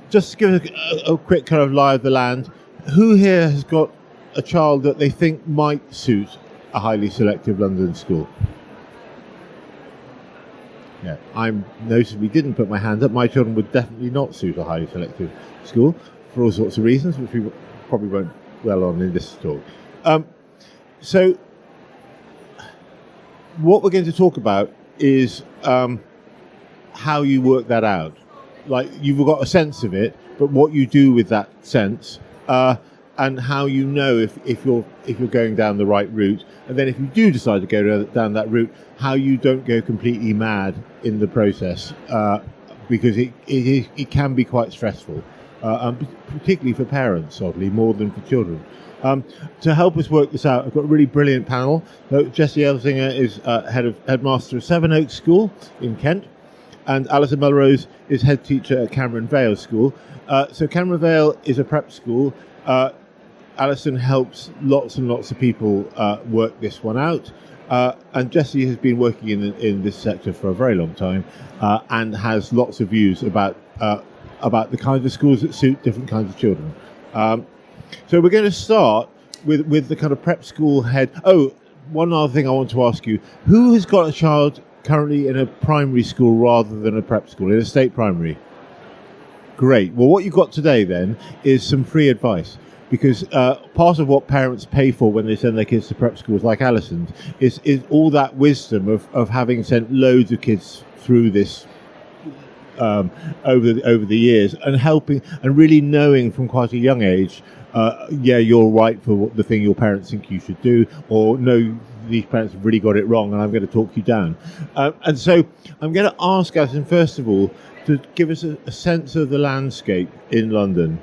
just to give a quick kind of lie of the land, who here has got a child that they think might suit a highly selective London school? Yeah, I noticeably didn't put my hand up. My children would definitely not suit a highly selective school for all sorts of reasons, which we probably won't dwell on in this talk. So what we're going to talk about is how you work that out. Like, you've got a sense of it, but what you do with that sense, and how you know if you're going down the right route, and then if you do decide to go down that route, how you don't go completely mad in the process, because it can be quite stressful, and particularly for parents, oddly, more than for children. To help us work this out, I've got a really brilliant panel. Jessie Elzinga is Headmaster of Sevenoaks School in Kent, and Alison Melrose is head teacher at Vale School. So Vale is a prep school. Alison helps lots and lots of people work this one out. And Jessie has been working in this sector for a very long time, and has lots of views about the kinds of schools that suit different kinds of children. So we're going to start with the kind of prep school head. Oh, one other thing I want to ask you. Who has got a child currently in a primary school rather than a prep school, in a state primary? Great. Well, what you've got today then is some free advice, because part of what parents pay for when they send their kids to prep schools like Alison's is all that wisdom of having sent loads of kids through this over the years, and helping and really knowing from quite a young age, you're right for the thing your parents think you should do, or no, these parents have really got it wrong and I'm going to talk you down. And so I'm going to ask Alison, first of all, to give us a sense of the landscape in London.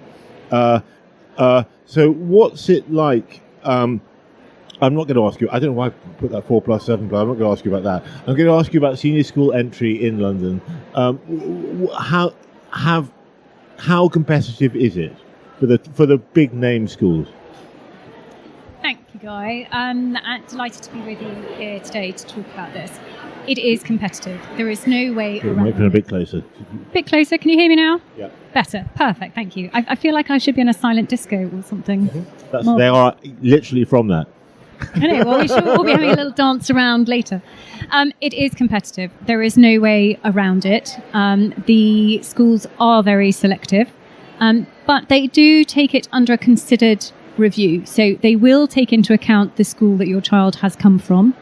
So what's it like? I'm not going to ask you, I don't know why I put that 4+7, but I'm not going to ask you about that. I'm going to ask you about senior school entry in London. How competitive is it for the big name schools? Thank you, Guy. I'm delighted to be with you here today to talk about this. It is competitive. There is no way around it. A bit closer. Bit closer. Can you hear me now? Yeah. Better. Perfect. Thank you. I feel like I should be in a silent disco or something. Mm-hmm. They are literally from that. I know. Well, we should all be having a little dance around later. It is competitive. There is no way around it. The schools are very selective, but they do take it under a considered review. So they will take into account the school that your child has come from.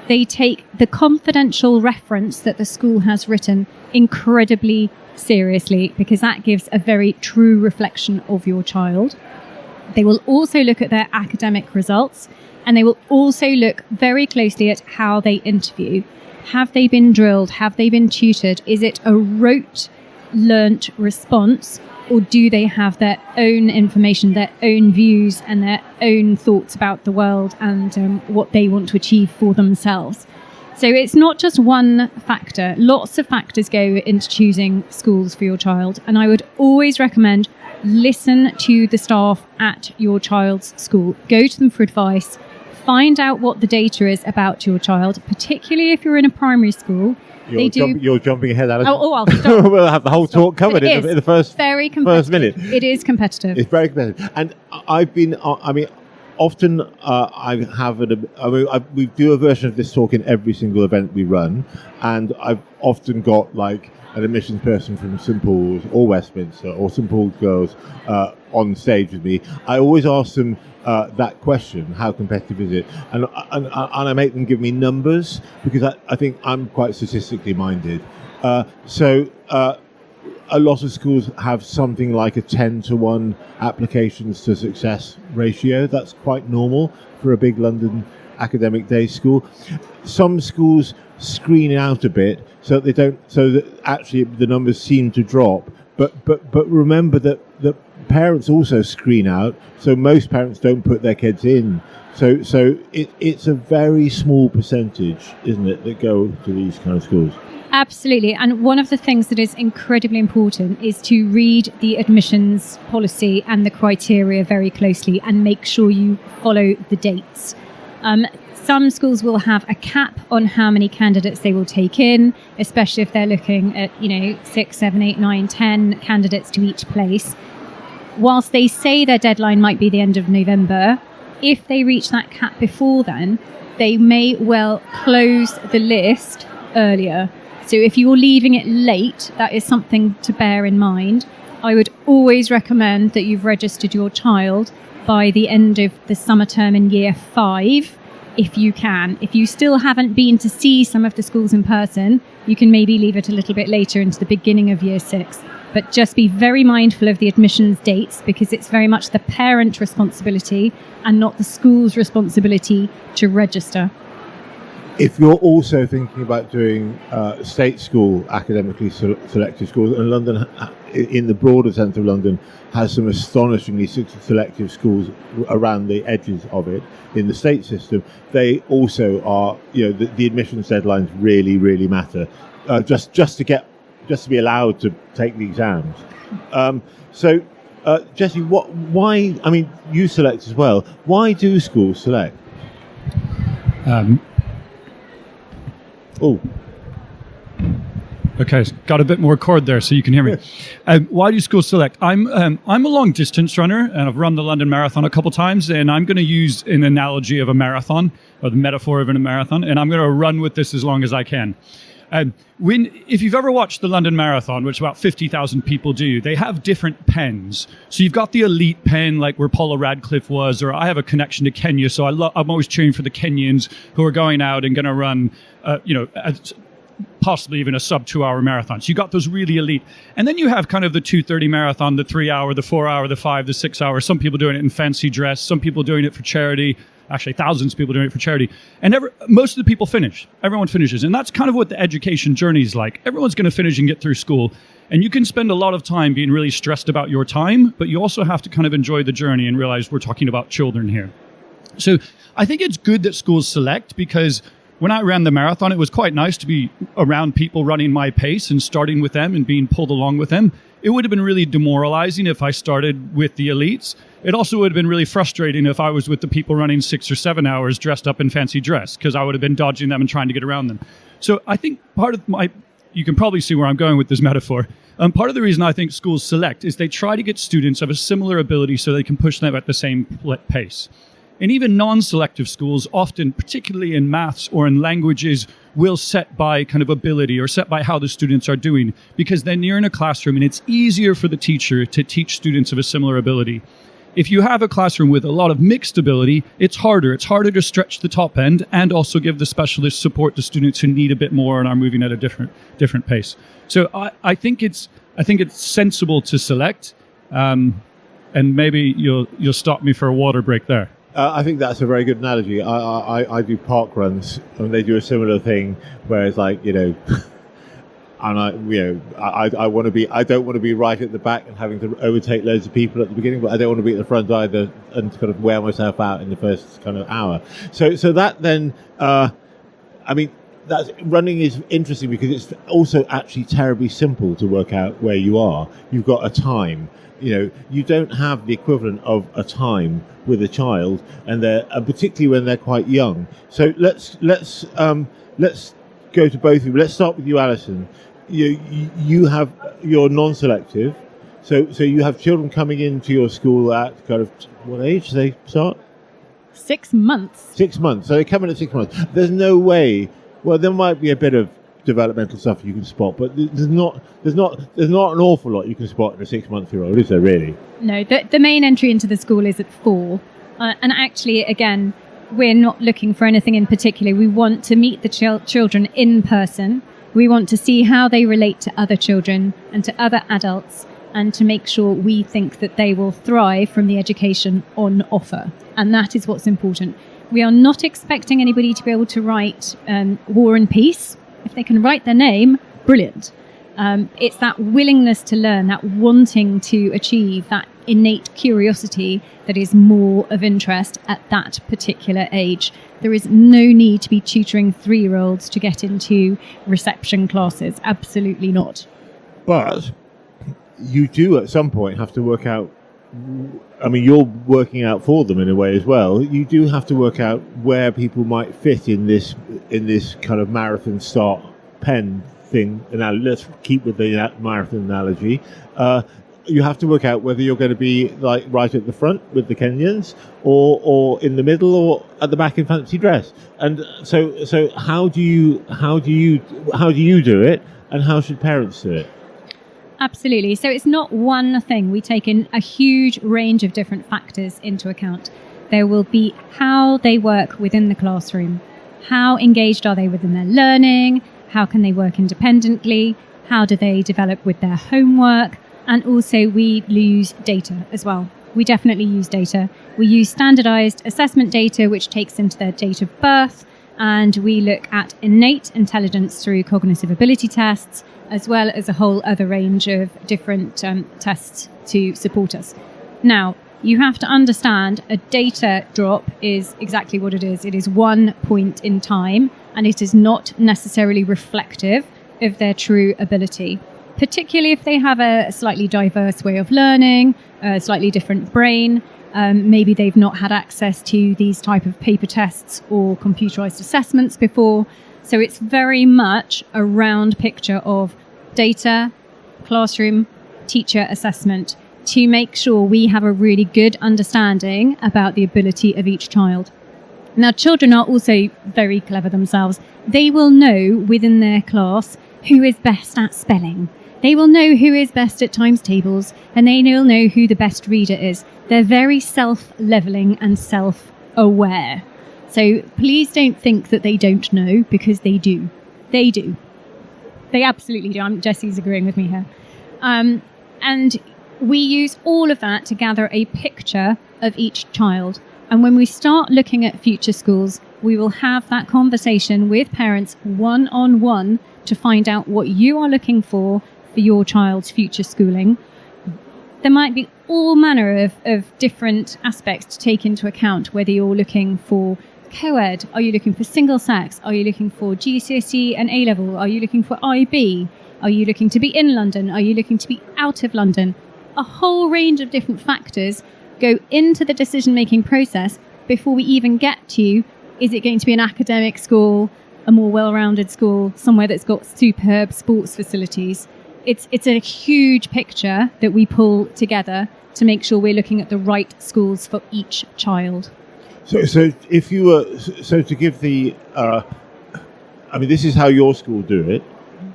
They take the confidential reference that the school has written incredibly seriously, because that gives a very true reflection of your child. They will also look at their academic results, and they will also look very closely at how they interview. Have they been drilled? Have they been tutored? Is it a rote, learnt response, or do they have their own information, their own views, and their own thoughts about the world and what they want to achieve for themselves? So it's not just one factor. Lots of factors go into choosing schools for your child. And I would always recommend listen to the staff at your child's school. Go to them for advice. Find out what the data is about your child, particularly if you're in a primary school. You're jumping ahead, Alison. I'll stop. We'll have the whole talk covered in the first minute. It is competitive. It's very competitive. And often we do a version of this talk in every single event we run, and I've often got like an admissions person from St Paul's or Westminster or St Paul's Girls on stage with me. I always ask them that question: how competitive is it? And I make them give me numbers, because I think I'm quite statistically minded. So a lot of schools have something like a 10-to-1 applications to success ratio. That's quite normal for a big London academic day school. Some schools screen out a bit so that actually the numbers seem to drop. But remember that parents also screen out, so most parents don't put their kids in. So it's a very small percentage, isn't it, that go to these kind of schools? Absolutely. And one of the things that is incredibly important is to read the admissions policy and the criteria very closely and make sure you follow the dates. Some schools will have a cap on how many candidates they will take in, especially if they're looking at, 6, 7, 8, 9, 10 candidates to each place. Whilst they say their deadline might be the end of November, if they reach that cap before then, they may well close the list earlier. So if you're leaving it late, that is something to bear in mind. I would always recommend that you've registered your child by the end of the summer term in year 5, if you can. If you still haven't been to see some of the schools in person, you can maybe leave it a little bit later into the beginning of year 6. But just be very mindful of the admissions dates, because it's very much the parent responsibility and not the school's responsibility to register. If you're also thinking about doing state school academically selective schools, and London, in the broader sense of London, has some astonishingly selective schools around the edges of it in the state system, they also are, the admissions deadlines really, really matter. Just to be allowed to take the exams. So, Jessie, why? I mean, you select as well. Why do schools select? Okay, got a bit more cord there, so you can hear me. Why do schools select? I'm a long distance runner, and I've run the London Marathon a couple times, and I'm going to use an analogy of a marathon, or the metaphor of a marathon, and I'm going to run with this as long as I can. If you've ever watched the London Marathon, which about 50,000 people do, they have different pens. So you've got the elite pen, like where Paula Radcliffe was, or I have a connection to Kenya, so I'm always cheering for the Kenyans who are going out and going to run, possibly even a sub 2-hour marathon. So you got those really elite. And then you have kind of the 2:30 marathon, the 3-hour, the 4-hour, the 5, the 6-hour. Some people doing it in fancy dress, some people doing it for charity. Actually, thousands of people doing it for charity. And most of the people finish. Everyone finishes. And that's kind of what the education journey is like. Everyone's going to finish and get through school. And you can spend a lot of time being really stressed about your time, but you also have to kind of enjoy the journey and realize we're talking about children here. So I think it's good that schools select, because when I ran the marathon, it was quite nice to be around people running my pace and starting with them and being pulled along with them. It would have been really demoralizing if I started with the elites. It also would have been really frustrating if I was with the people running 6 or 7 hours dressed up in fancy dress, because I would have been dodging them and trying to get around them. So I think you can probably see where I'm going with this metaphor. Part of the reason I think schools select is they try to get students of a similar ability so they can push them at the same pace. And even non-selective schools, often, particularly in maths or in languages, will set by kind of ability or set by how the students are doing, because then you're in a classroom and it's easier for the teacher to teach students of a similar ability. If you have a classroom with a lot of mixed ability, it's harder. It's harder to stretch the top end and also give the specialist support to students who need a bit more and are moving at a different pace. So I think it's sensible to select, and maybe you'll stop me for a water break there. I think that's a very good analogy. I do park runs, and they do a similar thing where it's like, and I want to be. I don't want to be right at the back and having to overtake loads of people at the beginning, but I don't want to be at the front either and kind of wear myself out in the first kind of hour. So that then, that's running is interesting because it's also actually terribly simple to work out where you are. You've got a time. You don't have the equivalent of a time with a child, and particularly when they're quite young. So let's go to both of you. Let's start with you, Alison. You have your non-selective, so you have children coming into your school at kind of what age do they start? 6 months. 6 months. So they come in at 6 months. There's no way. Well, there might be a bit of developmental stuff you can spot, but there's not an awful lot you can spot in a 6-month-year-old, is there really? No, the main entry into the school is at 4, and actually, again, we're not looking for anything in particular. We want to meet the children in person. We want to see how they relate to other children and to other adults, and to make sure we think that they will thrive from the education on offer, and that is what's important. We are not expecting anybody to be able to write War and Peace. If they can write their name, brilliant. It's that willingness to learn, that wanting to achieve, that innate curiosity that is more of interest at that particular age. There is no need to be tutoring 3-year-olds to get into reception classes. Absolutely not. But you do at some point have to work out I mean, you're working out for them in a way as well. You do have to work out where people might fit in this kind of marathon start pen thing. Now, let's keep with the marathon analogy. You have to work out whether you're going to be like right at the front with the Kenyans, or in the middle, or at the back in fancy dress. And so how do you do it, and how should parents do it? Absolutely. So it's not one thing. We take in a huge range of different factors into account. There will be how they work within the classroom. How engaged are they within their learning? How can they work independently? How do they develop with their homework? And also we use data as well. We definitely use data. We use standardized assessment data, which takes into their date of birth. And we look at innate intelligence through cognitive ability tests, as well as a whole other range of different tests to support us. Now, you have to understand a data drop is exactly what it is. It is one point in time, and it is not necessarily reflective of their true ability, particularly if they have a slightly diverse way of learning, a slightly different brain. Maybe they've not had access to these type of paper tests or computerized assessments before. So it's very much a round picture of data, classroom, teacher assessment to make sure we have a really good understanding about the ability of each child. Now, children are also very clever themselves. They will know within their class who is best at spelling. They will know who is best at times tables, and they will know who the best reader is. They're very self-leveling and self-aware. So please don't think that they don't know, because they do. They do. They absolutely do. Jessie's agreeing with me here. And we use all of that to gather a picture of each child. And when we start looking at future schools, we will have that conversation with parents one-on-one to find out what you are looking for your child's future schooling. There might be all manner of different aspects to take into account, whether you're looking for co-ed, are you looking for single sex, are you looking for GCSE and A-level, are you looking for IB, are you looking to be in London, are you looking to be out of London? A whole range of different factors go into the decision-making process before we even get to, is it going to be an academic school, a more well-rounded school, somewhere that's got superb sports facilities? It's a huge picture that we pull together to make sure we're looking at the right schools for each child. So if you were to give the, I mean, this is how your school do it.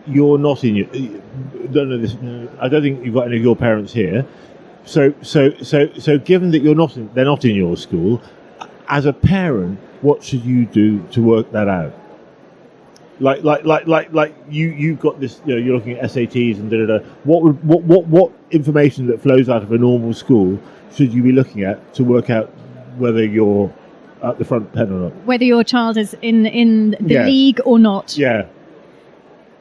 You're not in your. Don't know this. I don't think you've got any of your parents here. So given that they're not in your school, as a parent, what should you do to work that out? Like you've got this, you're looking at SATs and da. What information that flows out of a normal school should you be looking at to work out whether you're at the front pen or not? Whether your child is in the league or not. Yeah.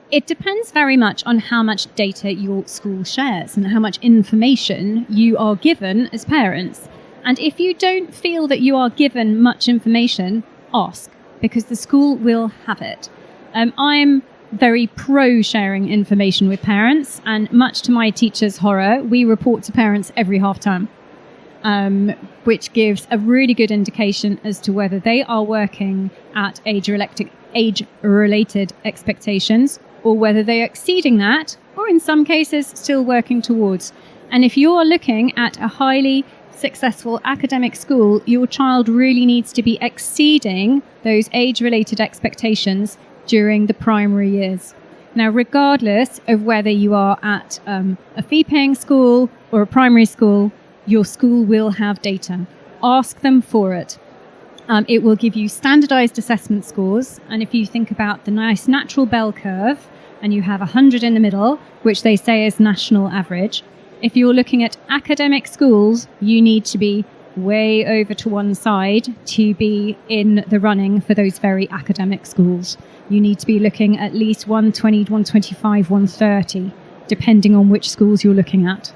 It depends very much on how much data your school shares and how much information you are given as parents. And if you don't feel that you are given much information, ask, because the school will have it. I'm very pro sharing information with parents, and much to my teacher's horror, we report to parents every half term, which gives a really good indication as to whether they are working at age-related expectations, or whether they are exceeding that, or in some cases still working towards. And if you are looking at a highly successful academic school, your child really needs to be exceeding those age-related expectations during the primary years. Now, regardless of whether you are at a fee-paying school or a primary school, your school will have data. Ask them for it. It will give you standardized assessment scores. And if you think about the nice natural bell curve, and you have 100 in the middle, which they say is national average, if you're looking at academic schools, you need to be way over to one side to be in the running for those very academic schools. You need to be looking at least 120, 125, 130, depending on which schools you're looking at.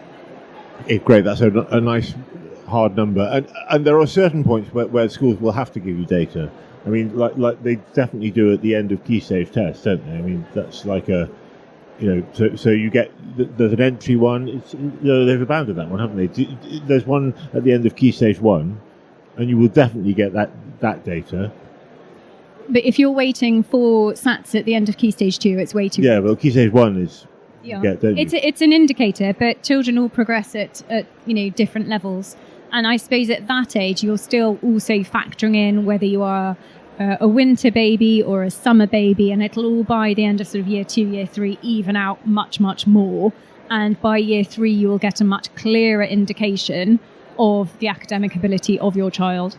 Great, that's a nice hard number. And there are certain points where schools will have to give you data. I mean, like they definitely do at the end of key stage tests, don't they? I mean, that's like So you get there's an entry one. They've abandoned that one, haven't they? There's one at the end of Key Stage 1, and you will definitely get that data. But if you're waiting for SATs at the end of Key Stage 2, it's way too Yeah, well, Key Stage 1 is... Yeah. It's an indicator, but children all progress at different levels. And I suppose at that age, you're still also factoring in whether you are a winter baby or a summer baby, and it'll all by the end of sort of year 2, year 3 even out much, much more. And by year 3, you will get a much clearer indication of the academic ability of your child.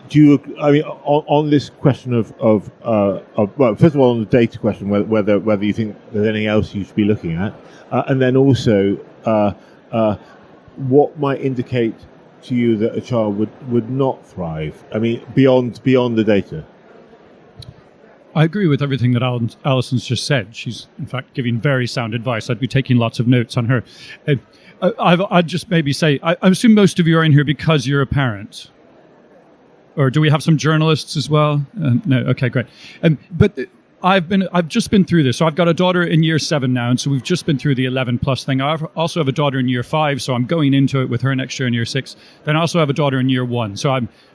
Do you? I mean, on this question of well, first of all, on the data question, whether you think there's anything else you should be looking at, and then also what might indicate to you that a child would not thrive? I mean, beyond the data. I agree with everything that Alison's just said. She's, in fact, giving very sound advice. I'd be taking lots of notes on her. I'd just maybe say, I assume most of you are in here because you're a parent. Or do we have some journalists as well? No. Okay, great. But I've just been through this. So I've got a daughter in year 7 now, and so we've just been through the 11 plus thing. I also have a daughter in year 5, so I'm going into it with her next year in year 6. Then I also have a daughter in year 1. So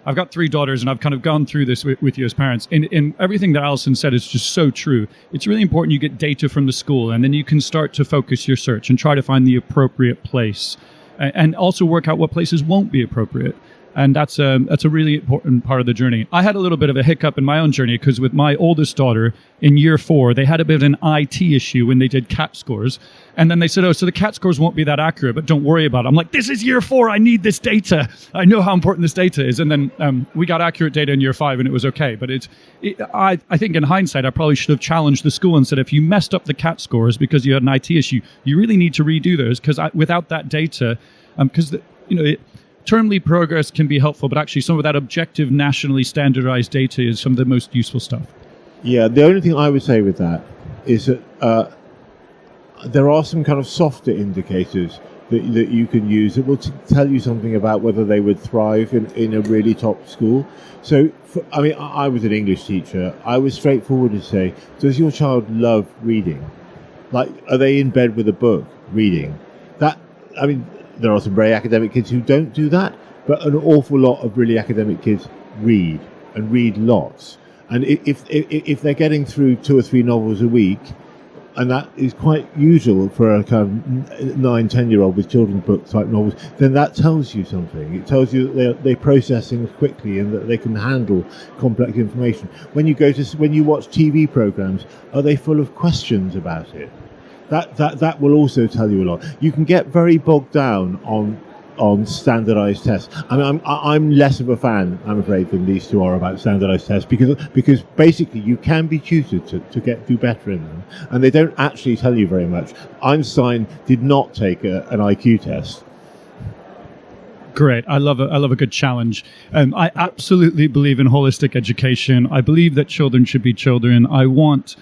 I've got 3 daughters, and I've kind of gone through this with you as parents. And everything that Alison said is just so true. It's really important you get data from the school, and then you can start to focus your search and try to find the appropriate place, and also work out what places won't be appropriate. And that's a really important part of the journey. I had a little bit of a hiccup in my own journey because with my oldest daughter in year 4, they had a bit of an IT issue when they did CAT scores. And then they said, oh, so the CAT scores won't be that accurate, but don't worry about it. I'm like, this is year 4. I need this data. I know how important this data is. And then we got accurate data in year 5 and it was okay. But I think in hindsight, I probably should have challenged the school and said, if you messed up the CAT scores because you had an IT issue, you really need to redo those because without that data, termly progress can be helpful, but actually some of that objective, nationally standardized data is some of the most useful stuff. Yeah, the only thing I would say with that is that there are some kind of softer indicators that you can use that will tell you something about whether they would thrive in a really top school. So, I was an English teacher. I was straightforward to say, does your child love reading? Like, are they in bed with a book reading? There are some very academic kids who don't do that, but an awful lot of really academic kids read and read lots. And if they're getting through 2 or 3 novels a week, and that is quite usual for a kind of 9-10-year-old with children's book type novels, then that tells you something. It tells you that they process things quickly and that they can handle complex information. When you watch TV programs, are they full of questions about it? That will also tell you a lot. You can get very bogged down on standardized tests. I mean, I'm less of a fan, I'm afraid, than these two are about standardized tests because basically you can be tutored to do better in them, and they don't actually tell you very much. Einstein did not take an IQ test. Great. I love a good challenge. I absolutely believe in holistic education. I believe that children should be children. I want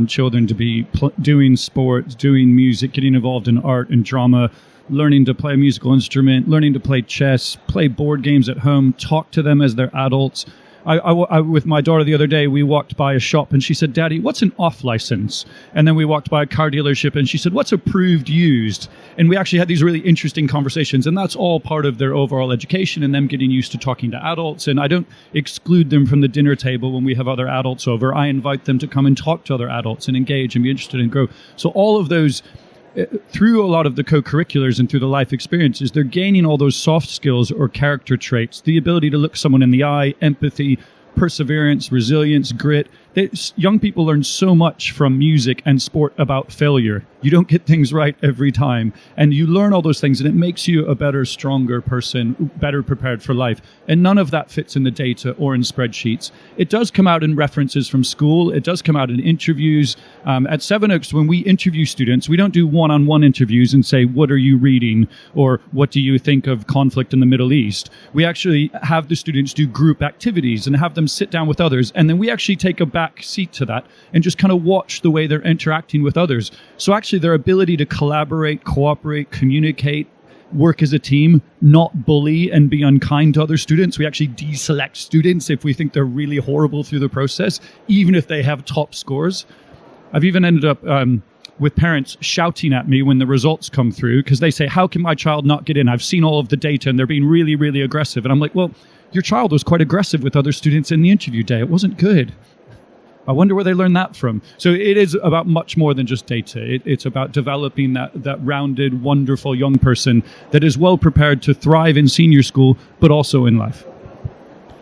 children to be doing sports, doing music, getting involved in art and drama, learning to play a musical instrument, learning to play chess, play board games at home, talk to them as they're adults. I with my daughter the other day, we walked by a shop and she said, Daddy, what's an off license? And then we walked by a car dealership and she said, what's approved used? And we actually had these really interesting conversations, and that's all part of their overall education and them getting used to talking to adults. And I don't exclude them from the dinner table when we have other adults over. I invite them to come and talk to other adults and engage and be interested and grow. So all of those, through a lot of the co-curriculars and through the life experiences, they're gaining all those soft skills or character traits, the ability to look someone in the eye, empathy, perseverance, resilience, grit. Young people learn so much from music and sport about failure. You don't get things right every time. And you learn all those things, and it makes you a better, stronger person, better prepared for life. And none of that fits in the data or in spreadsheets. It does come out in references from school. It does come out in interviews. At Sevenoaks, when we interview students, we don't do one-on-one interviews and say, what are you reading? Or what do you think of conflict in the Middle East? We actually have the students do group activities and have them sit down with others. And then we actually take a back seat to that and just kind of watch the way they're interacting with others. So actually their ability to collaborate, cooperate, communicate, work as a team, not bully and be unkind to other students. We actually deselect students if we think they're really horrible through the process, even if they have top scores. I've even ended up with parents shouting at me when the results come through because they say, how can my child not get in? I've seen all of the data and they're being really, really aggressive. And I'm like, well, your child was quite aggressive with other students in the interview day. It wasn't good. I wonder where they learned that from. So it is about much more than just data. It's about developing that rounded, wonderful young person that is well prepared to thrive in senior school, but also in life.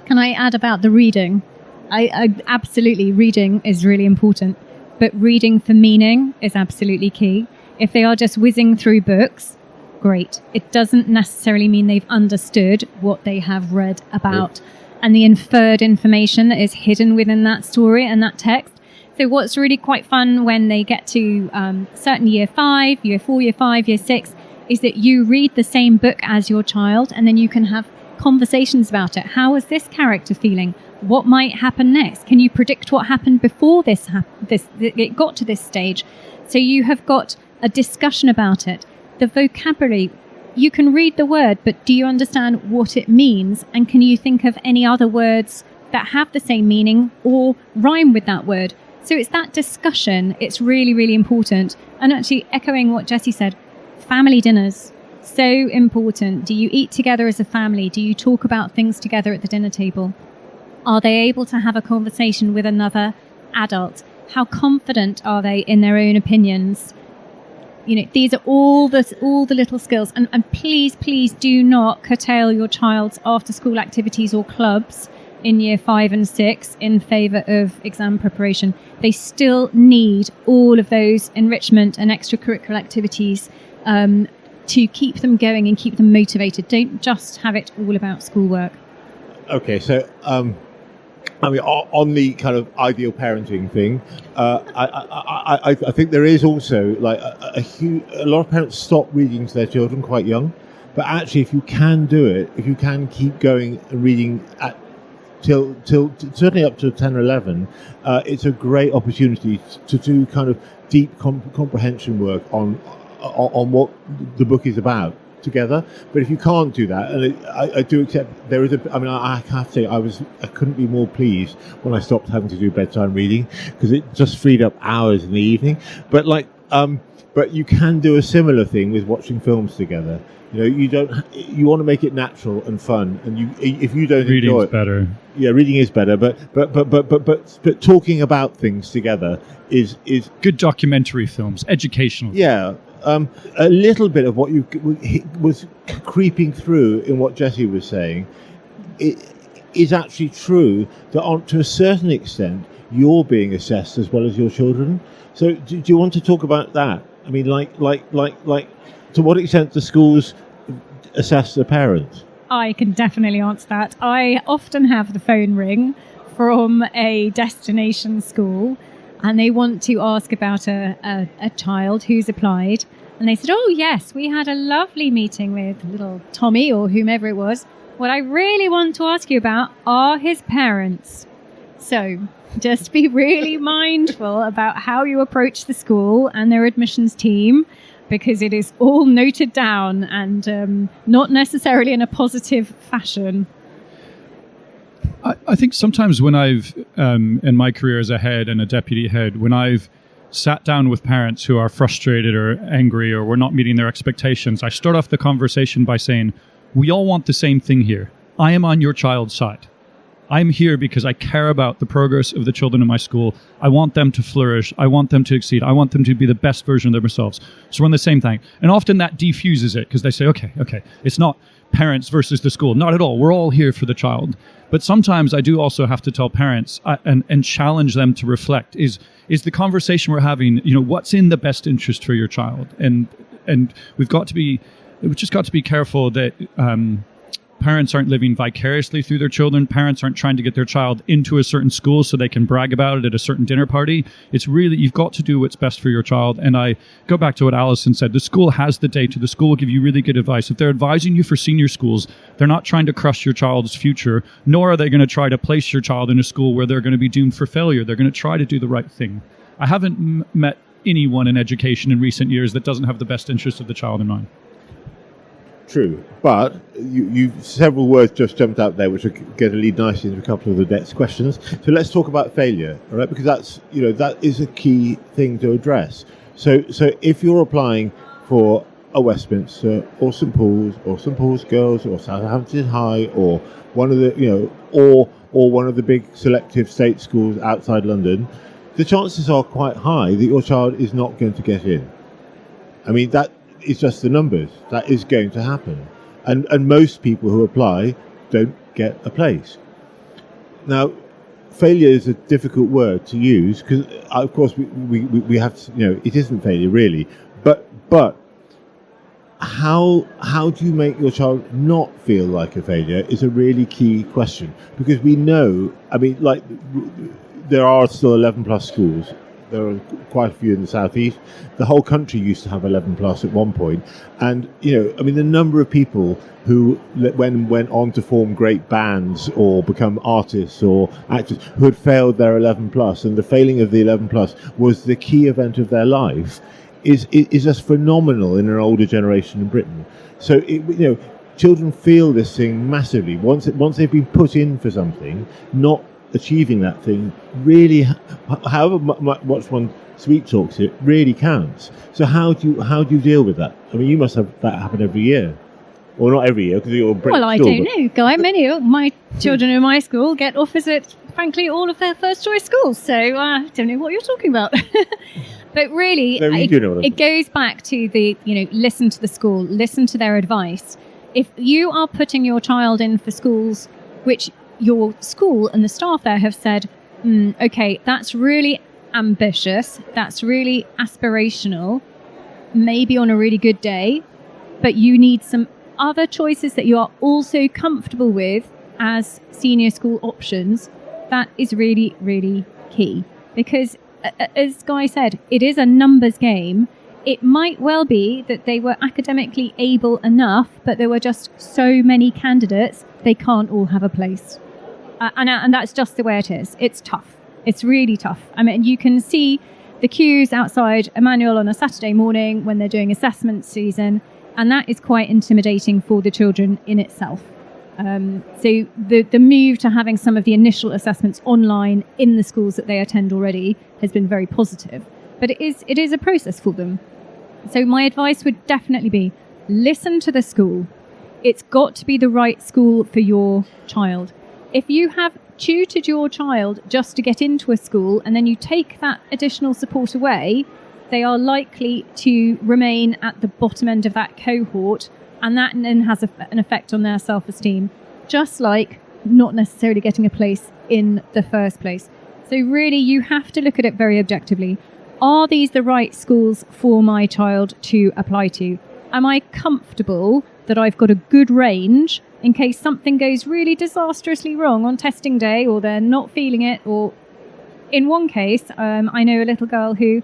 Can I add about the reading? I absolutely, reading is really important, but reading for meaning is absolutely key. If they are just whizzing through books, great. It doesn't necessarily mean they've understood what they have read about and the inferred information that is hidden within that story and that text. So what's really quite fun when they get to certain year 5, year 4, year 5, year 6, is that you read the same book as your child and then you can have conversations about it. How is this character feeling? What might happen next? Can you predict what happened before it got to this stage? So you have got a discussion about it. The vocabulary, you can read the word, but do you understand what it means? And can you think of any other words that have the same meaning or rhyme with that word? So it's that discussion. It's really, really important. And actually echoing what Jessie said, family dinners, so important. Do you eat together as a family? Do you talk about things together at the dinner table? Are they able to have a conversation with another adult? How confident are they in their own opinions? You know, these are all the little skills. And please do not curtail your child's after-school activities or clubs in year 5 and 6 in favour of exam preparation. They still need all of those enrichment and extracurricular activities to keep them going and keep them motivated. Don't just have it all about schoolwork. Okay, so I mean, on the kind of ideal parenting thing, I think there is also like a lot of parents stop reading to their children quite young, but actually, if you can do it, if you can keep going and reading till certainly up to 10 or 11, it's a great opportunity to do kind of deep comprehension work on what the book is about together. But if you can't do that, and I do accept there is I have to say I couldn't be more pleased when I stopped having to do bedtime reading, because it just freed up hours in the evening. But but you can do a similar thing with watching films together. You you want to make it natural and fun, and if you don't enjoy it, better. Yeah, reading is better, but talking about things together is good. Documentary films, educational. Yeah. A little bit of what was creeping through in what Jessie was saying, it is actually true that to a certain extent you're being assessed as well as your children. So do you want to talk about that? I mean, like to what extent do schools assess the parents? I can definitely answer that. I often have the phone ring from a destination school, and they want to ask about a child who's applied. And they said, oh, yes, we had a lovely meeting with little Tommy or whomever it was. What I really want to ask you about are his parents. So just be really mindful about how you approach the school and their admissions team, because it is all noted down and not necessarily in a positive fashion. I think sometimes when I've, in my career as a head and a deputy head, when I've sat down with parents who are frustrated or angry or we're not meeting their expectations, I start off the conversation by saying, we all want the same thing here. I am on your child's side. I'm here because I care about the progress of the children in my school. I want them to flourish. I want them to exceed. I want them to be the best version of themselves. So we're on the same thing. And often that defuses it because they say, okay, it's not parents versus the school. Not at all. We're all here for the child. But sometimes I do also have to tell parents and challenge them to reflect, is the conversation we're having, what's in the best interest for your child? And we've just got to be careful that parents aren't living vicariously through their children. Parents aren't trying to get their child into a certain school so they can brag about it at a certain dinner party. It's really, you've got to do what's best for your child. And I go back to what Alison said. The school has the data. The school will give you really good advice. If they're advising you for senior schools, they're not trying to crush your child's future, nor are they going to try to place your child in a school where they're going to be doomed for failure. They're going to try to do the right thing. I haven't met anyone in education in recent years that doesn't have the best interest of the child in mind. True, but you several words just jumped out there, which are going to lead nicely into a couple of the next questions. So let's talk about failure, all right? Because that is a key thing to address. So if you're applying for a Westminster or St Paul's Girls or Southampton High or one of the or one of the big selective state schools outside London, the chances are quite high that your child is not going to get in. I mean, that is just the numbers. That is going to happen. And most people who apply don't get a place. Now, failure is a difficult word to use because, of course, we have to, it isn't failure really. But how do you make your child not feel like a failure is a really key question, because we know, I mean, like, there are still 11 plus schools. There are quite a few in the southeast. The whole country used to have 11 plus at one point. And, I mean, the number of people who went on to form great bands or become artists or actors who had failed their 11 plus, and the failing of the 11 plus was the key event of their life, is just phenomenal in an older generation in Britain. So, children feel this thing massively. Once they've been put in for something, not achieving that thing really, however much one sweet talks it, really counts. So how do you deal with that? I mean, you must have that happen every year, or not every year because you're a British Well, I school, don't know, Guy. Many of my children in my school get offers at, frankly, all of their first choice schools. So I don't know what you're talking about. But really, it goes back to the listen to the school, listen to their advice. If you are putting your child in for schools which your school and the staff there have said, okay, that's really ambitious, that's really aspirational, maybe on a really good day, but you need some other choices that you are also comfortable with as senior school options, that is really, really key. Because, as Guy said, it is a numbers game. It might well be that they were academically able enough, but there were just so many candidates, they can't all have a place. And that's just the way it is. It's tough. It's really tough. I mean, you can see the queues outside Emmanuel on a Saturday morning when they're doing assessment season, and that is quite intimidating for the children in itself. So the move to having some of the initial assessments online in the schools that they attend already has been very positive. But it is a process for them. So my advice would definitely be, listen to the school. It's got to be the right school for your child. If you have tutored your child just to get into a school and then you take that additional support away, they are likely to remain at the bottom end of that cohort, and that then has an effect on their self-esteem, just like not necessarily getting a place in the first place. So really, you have to look at it very objectively. Are these the right schools for my child to apply to? Am I comfortable that I've got a good range in case something goes really disastrously wrong on testing day, or they're not feeling it? Or in one case, I know a little girl who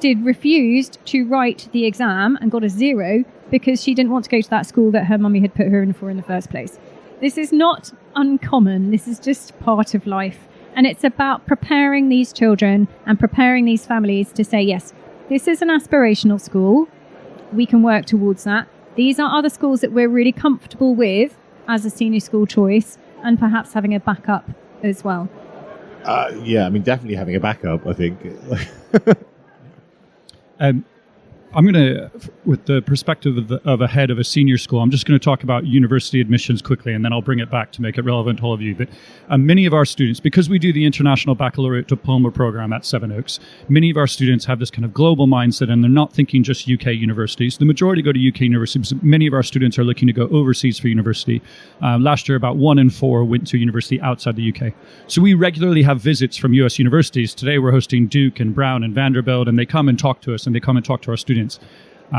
refused to write the exam and got a 0 because she didn't want to go to that school that her mummy had put her in for in the first place. This is not uncommon. This is just part of life. And it's about preparing these children and preparing these families to say, yes, this is an aspirational school. We can work towards that. These are other schools that we're really comfortable with as a senior school choice, and perhaps having a backup as well. Yeah, I mean, definitely having a backup, I think. I'm going to, with the perspective of a head of a senior school, I'm just going to talk about university admissions quickly, and then I'll bring it back to make it relevant to all of you. But many of our students, because we do the International Baccalaureate Diploma program at Sevenoaks, many of our students have this kind of global mindset, and they're not thinking just UK universities. The majority go to UK universities. Many of our students are looking to go overseas for university. Last year, about 1 in 4 went to university outside the UK. So we regularly have visits from US universities. Today, we're hosting Duke and Brown and Vanderbilt, and they come and talk to us, and they come and talk to our students.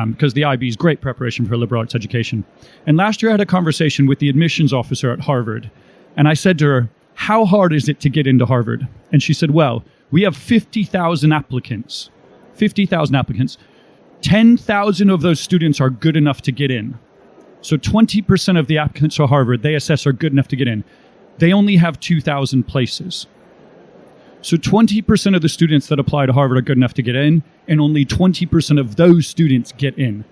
Because the IB is great preparation for liberal arts education. And last year I had a conversation with the admissions officer at Harvard, and I said to her, how hard is it to get into Harvard? And she said, well, we have 50,000 applicants. 50,000 applicants. 10,000 of those students are good enough to get in. So 20% of the applicants for Harvard they assess are good enough to get in. They only have 2,000 places. So 20% of the students that apply to Harvard are good enough to get in, and only 20% of those students get in.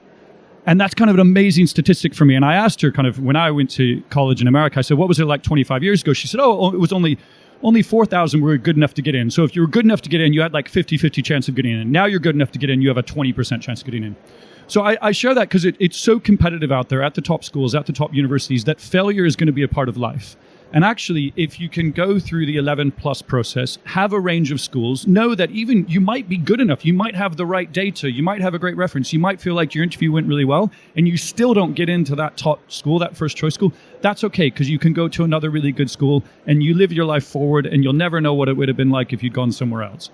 And that's kind of an amazing statistic for me. And I asked her kind of, when I went to college in America, I said, what was it like 25 years ago? She said, it was only only 4,000 were good enough to get in. So if you were good enough to get in, you had like 50-50 chance of getting in. Now you're good enough to get in, you have a 20% chance of getting in. So I share that because it's so competitive out there at the top schools, at the top universities, that failure is going to be a part of life. And actually, if you can go through the 11 plus process, have a range of schools, know that even you might be good enough, you might have the right data, you might have a great reference, you might feel like your interview went really well, and you still don't get into that top school, that first choice school, that's okay, because you can go to another really good school and you live your life forward, and you'll never know what it would have been like if you'd gone somewhere else.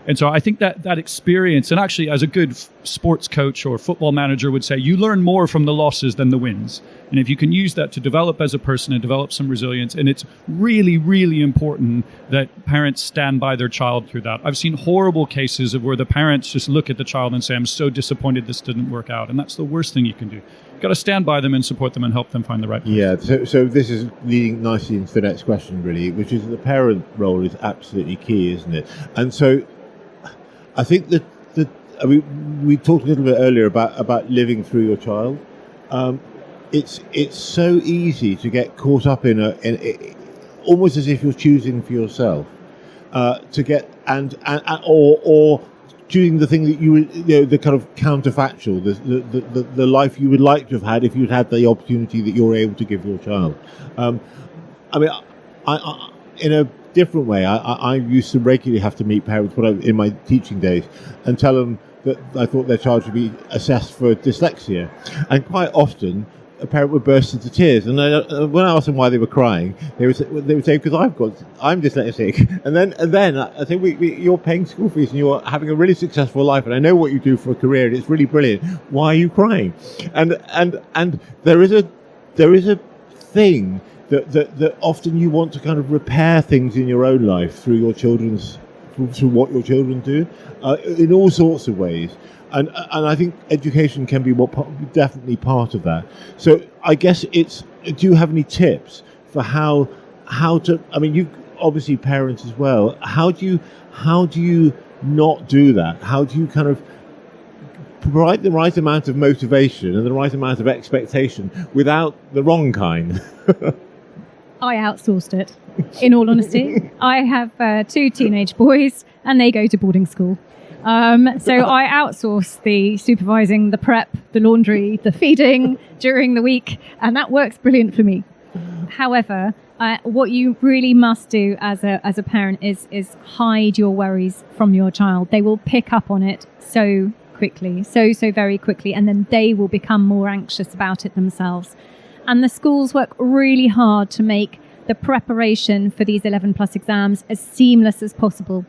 And so I think that experience, and actually as a good sports coach or football manager would say, you learn more from the losses than the wins. And if you can use that to develop as a person and develop some resilience, and it's really, really important that parents stand by their child through that. I've seen horrible cases of where the parents just look at the child and say, I'm so disappointed this didn't work out. And that's the worst thing you can do. You've got to stand by them and support them and help them find the right place. Yeah, so this is leading nicely into the next question, really, which is that the parent role is absolutely key, isn't it? And so I think that we talked a little bit earlier about living through your child. It's so easy to get caught up in almost as if you're choosing for yourself, to get or choosing the thing that the kind of counterfactual, the life you would like to have had if you'd had the opportunity that you're able to give your child. I in a different way, I used to regularly have to meet parents in my teaching days and tell them that I thought their child should be assessed for dyslexia, and quite often a parent would burst into tears, and when I asked them why they were crying, they would say because I'm dyslexic, and then I think you're paying school fees and you're having a really successful life, and I know what you do for a career, and it's really brilliant. Why are you crying? And there is a thing that often you want to kind of repair things in your own life through what your children do, in all sorts of ways. And I think education can be definitely part of that. So I guess do you have any tips for how to, you've obviously parents as well. How do you not do that? How do you kind of provide the right amount of motivation and the right amount of expectation without the wrong kind? I outsourced it, in all honesty. I have 2 teenage boys and they go to boarding school. So I outsource the supervising, the prep, the laundry, the feeding during the week, and that works brilliant for me. However, what you really must do as a parent is hide your worries from your child. They will pick up on it so quickly, so very quickly, and then they will become more anxious about it themselves. And the schools work really hard to make the preparation for these 11 plus exams as seamless as possible.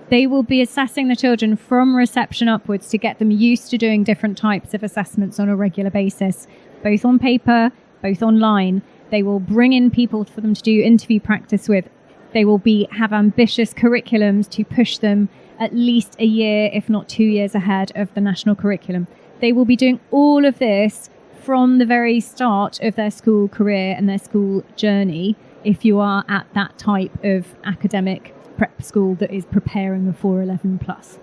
They will be assessing the children from reception upwards to get them used to doing different types of assessments on a regular basis, both on paper, both online. They will bring in people for them to do interview practice with. They will have ambitious curriculums to push them at least a year, if not 2 years ahead of the national curriculum. They will be doing all of this from the very start of their school career and their school journey, if you are at that type of academic prep school that is preparing for 11 plus.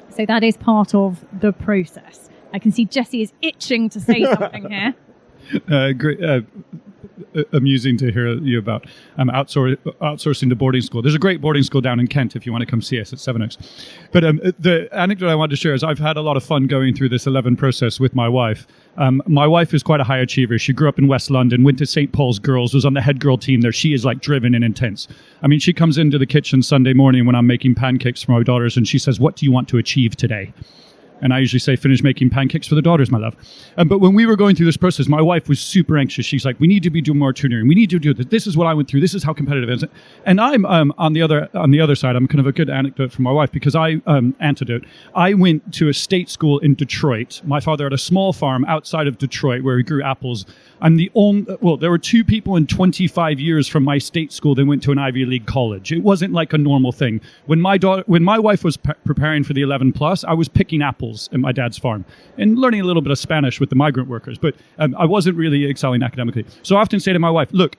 So that is part of the process. I can see Jesse is itching to say something here. Great. Amusing to hear you about outsourcing to boarding school. There's a great boarding school down in Kent if you want to come see us at Sevenoaks. But the anecdote I wanted to share is I've had a lot of fun going through this 11 process with my wife. My wife is quite a high achiever. She grew up in West London, went to St. Paul's Girls, was on the head girl team there. She is like driven and intense. She comes into the kitchen Sunday morning when I'm making pancakes for my daughters, and she says, "What do you want to achieve today?" And I usually say, finish making pancakes for the daughters, my love. But when we were going through this process, my wife was super anxious. She's like, we need to be doing more tutoring. We need to do this. This is what I went through. This is how competitive it is. And I'm on the other side. I'm kind of a good anecdote from my wife because I went to a state school in Detroit. My father had a small farm outside of Detroit where he grew apples. There were 2 people in 25 years from my state school that went to an Ivy League college. It wasn't like a normal thing. When my wife was preparing for the 11 plus, I was picking apples at my dad's farm and learning a little bit of Spanish with the migrant workers, but I wasn't really excelling academically. So I often say to my wife, look,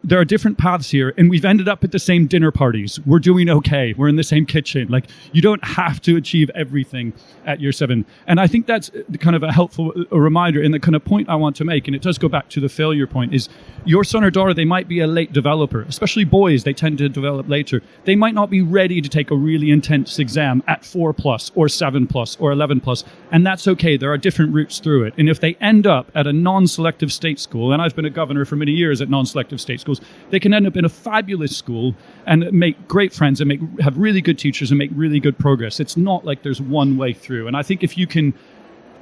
there are different paths here, and we've ended up at the same dinner parties. We're doing okay. We're in the same kitchen. Like, you don't have to achieve everything at year 7. And I think that's kind of a helpful reminder, and the kind of point I want to make, and it does go back to the failure point, is your son or daughter, they might be a late developer, especially boys, they tend to develop later. They might not be ready to take a really intense exam at 4+ or 7+ or 11+, and that's okay. There are different routes through it. And if they end up at a non-selective state school, and I've been a governor for many years at non-selective state schools, they can end up in a fabulous school and make great friends and have really good teachers and make really good progress. It's not like there's one way through. And I think if you can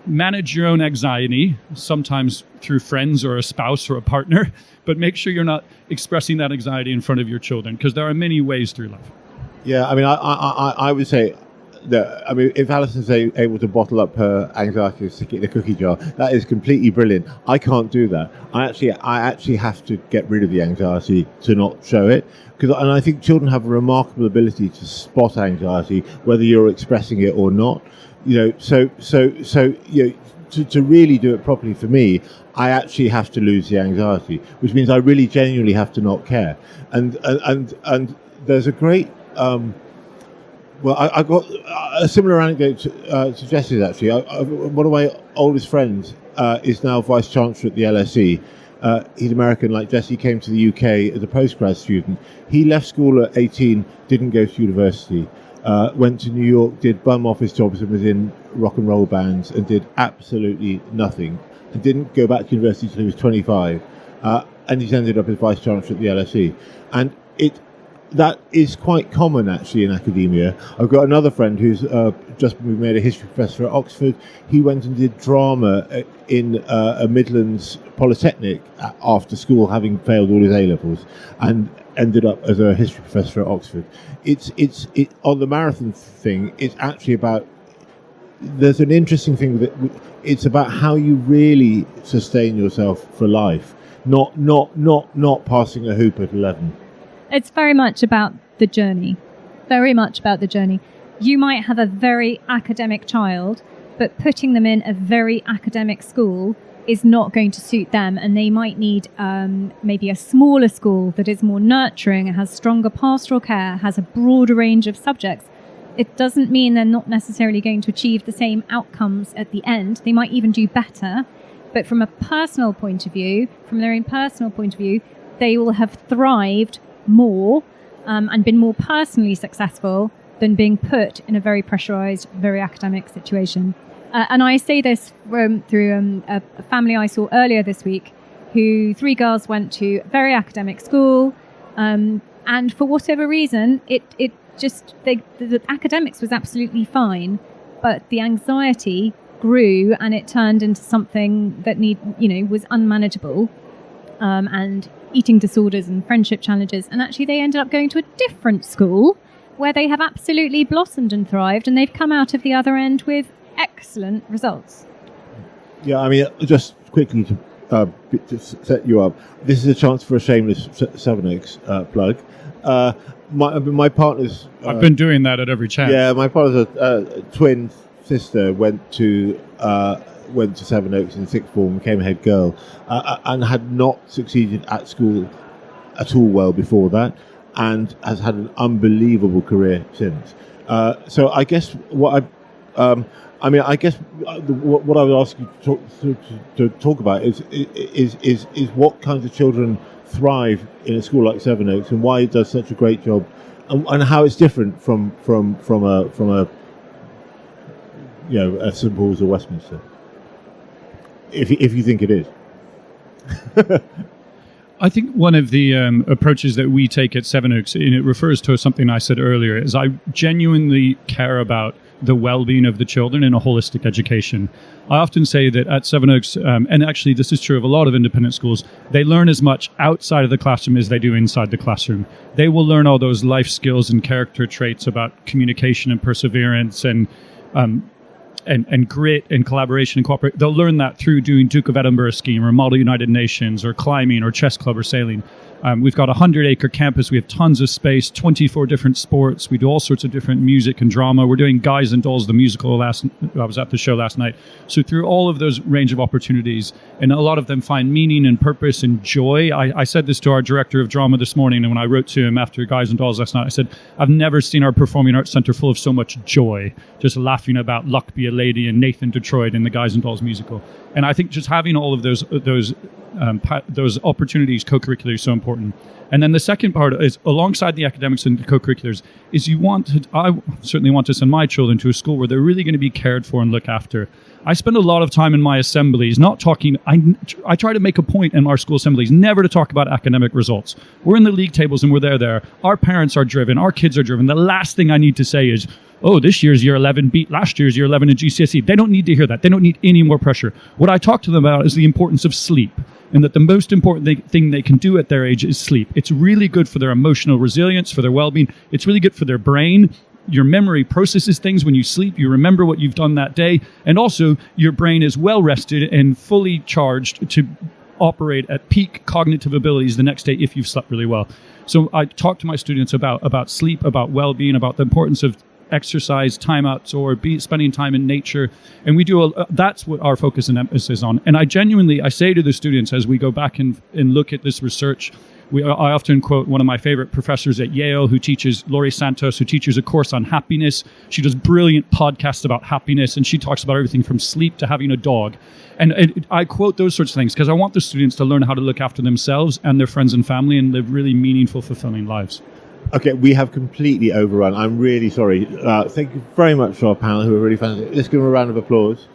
manage your own anxiety, sometimes through friends or a spouse or a partner, but make sure you're not expressing that anxiety in front of your children, because there are many ways through life. Yeah, I mean, I would say that, I mean, if Alison's able to bottle up her anxiety and stick it in a cookie jar, that is completely brilliant. I can't do that. I actually have to get rid of the anxiety to not show it. And I think children have a remarkable ability to spot anxiety, whether you're expressing it or not. So to really do it properly for me, I actually have to lose the anxiety, which means I really genuinely have to not care. And there's a great I got a similar anecdote to Jess's, actually. One of my oldest friends is now Vice Chancellor at the LSE. He's American, like Jesse, came to the UK as a postgrad student. He left school at 18, didn't go to university, went to New York, did bum office jobs and was in rock and roll bands and did absolutely nothing, and didn't go back to university until he was 25. And he's ended up as Vice Chancellor at the LSE. And that is quite common, actually, in academia. I've got another friend who's just been made a history professor at Oxford. He went and did drama in a Midlands Polytechnic after school, having failed all his A-levels, and ended up as a history professor at Oxford. It's on the marathon thing, it's actually about, there's an interesting thing that it's about how you really sustain yourself for life, not passing a hoop at 11. It's very much about the journey. Very much about the journey. You might have a very academic child, but putting them in a very academic school is not going to suit them, and they might need maybe a smaller school that is more nurturing, has stronger pastoral care, has a broader range of subjects. It doesn't mean they're not necessarily going to achieve the same outcomes at the end. They might even do better, but from a personal point of view, from their own personal point of view, they will have thrived more and been more personally successful than being put in a very pressurized, very academic situation. And I say this through a family I saw earlier this week, who 3 girls went to a very academic school, and for whatever reason, the academics was absolutely fine, but the anxiety grew and it turned into something that was unmanageable, and eating disorders and friendship challenges. And actually they ended up going to a different school where they have absolutely blossomed and thrived, and they've come out of the other end with excellent results. Yeah, I mean, just quickly to set you up, this is a chance for a shameless Sevenoaks plug. My partner's... I've been doing that at every chance. Yeah, my partner's twin sister went to Sevenoaks in 6th form, became a head girl, and had not succeeded at school at all well before that, and has had an unbelievable career since. So I guess what I would ask you to talk about is what kinds of children thrive in a school like Sevenoaks, and why it does such a great job, and how it's different from a St Paul's or Westminster. If you think it is. I think one of the approaches that we take at Sevenoaks, and it refers to something I said earlier, is I genuinely care about the well-being of the children in a holistic education. I often say that at Sevenoaks, and actually this is true of a lot of independent schools, they learn as much outside of the classroom as they do inside the classroom. They will learn all those life skills and character traits about communication and perseverance and and grit and collaboration and cooperation. They'll learn that through doing Duke of Edinburgh scheme or Model United Nations or climbing or chess club or sailing. We've got a 100-acre campus. We have tons of space, 24 different sports. We do all sorts of different music and drama. We're doing Guys and Dolls, the musical. I was at the show last night. So through all of those range of opportunities, and a lot of them find meaning and purpose and joy. I said this to our director of drama this morning, and when I wrote to him after Guys and Dolls last night, I said, I've never seen our Performing Arts Centre full of so much joy, just laughing about Luck Be a Lady and Nathan Detroit in the Guys and Dolls musical. And I think just having all of those opportunities co-curricular is so important. And then the second part is, alongside the academics and the co-curriculars, is I certainly want to send my children to a school where they're really going to be cared for and looked after. I spend a lot of time in my assemblies not talking. I try to make a point in our school assemblies never to talk about academic results. We're in the league tables and we're there. Our parents are driven. Our kids are driven. The last thing I need to say is, oh, this year's year 11 beat last year's year 11 in GCSE. They don't need to hear that. They don't need any more pressure. What I talk to them about is the importance of sleep, and that the most important thing they can do at their age is sleep. It's really good for their emotional resilience, for their well-being. It's really good for their brain. Your memory processes things when you sleep. You remember what you've done that day. And also, your brain is well rested and fully charged to operate at peak cognitive abilities the next day if you've slept really well. So I talk to my students about sleep, about well-being, about the importance of exercise, time outdoors, spending time in nature. And we do that's what our focus and emphasis is on. And I say to the students as we go back and look at this research, I often quote one of my favorite professors at Yale who teaches, Laurie Santos, who teaches a course on happiness. She does brilliant podcasts about happiness, and she talks about everything from sleep to having a dog. And I quote those sorts of things because I want the students to learn how to look after themselves and their friends and family and live really meaningful, fulfilling lives. Okay, we have completely overrun. I'm really sorry. Thank you very much to our panel who are really fantastic. Let's give them a round of applause.